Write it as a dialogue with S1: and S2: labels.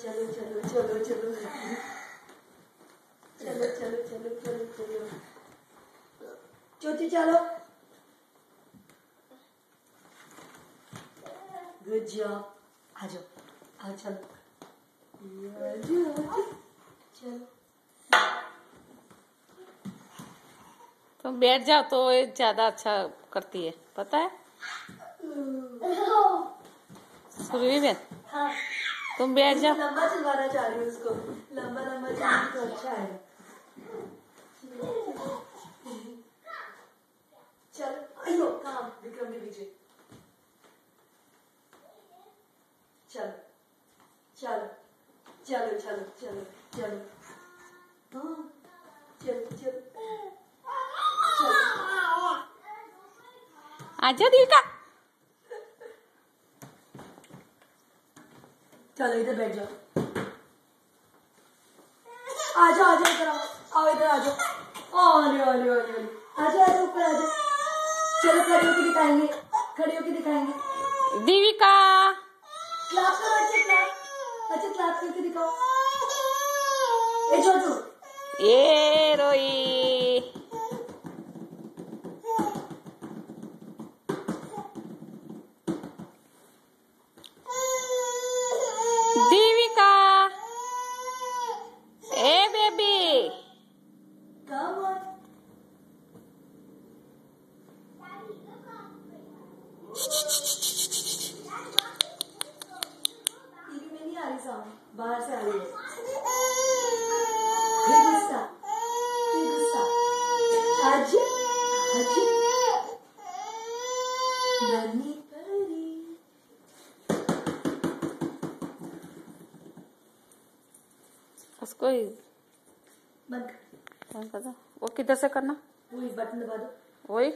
S1: चलो चलो चलो चलो चलो चलो चलो चलो चलो चोची चलो। Good job. आ जाओ आ चलो चलो।
S2: तुम बैठ जाओ तो ये ज्यादा अच्छा करती है, पता है सुरभि बहन।
S1: हाँ
S2: तुम बैठ जाओ।
S1: लंबा चलवाना चाह रही हूँ उसको, लंबा लंबा चलना तो अच्छा है। चलो अयो कहाँ विक्रम के पीछे। चलो चलो चलो चलो चलो चलो हाँ चलो चलो
S2: आजा दीपिका।
S1: चलो इधर बैठ जाओ। आ जाओ इधर आओ इधर आ जाओ। ओले ओले ओले ओले आ जाओ ऊपर आ जाओ। चलो खड़ी होके दिखाएंगे, खड़ी होके दिखाएंगे।
S2: दीपिका
S1: क्लास करो अच्छे क्लास, अच्छे क्लास करके दिखाओ। ए छोटू
S2: ये रोई। दीपिका ए बेबी
S1: कम ऑन। टीवी में नहीं आ रही साउंड, बाहर से आ रही है। गुस्सा गुस्सा आज आज नन्ही परी।
S2: उसको ही
S1: बंद
S2: कर दो। वो किधर से करना,
S1: वही बटन दबा दो।
S2: वही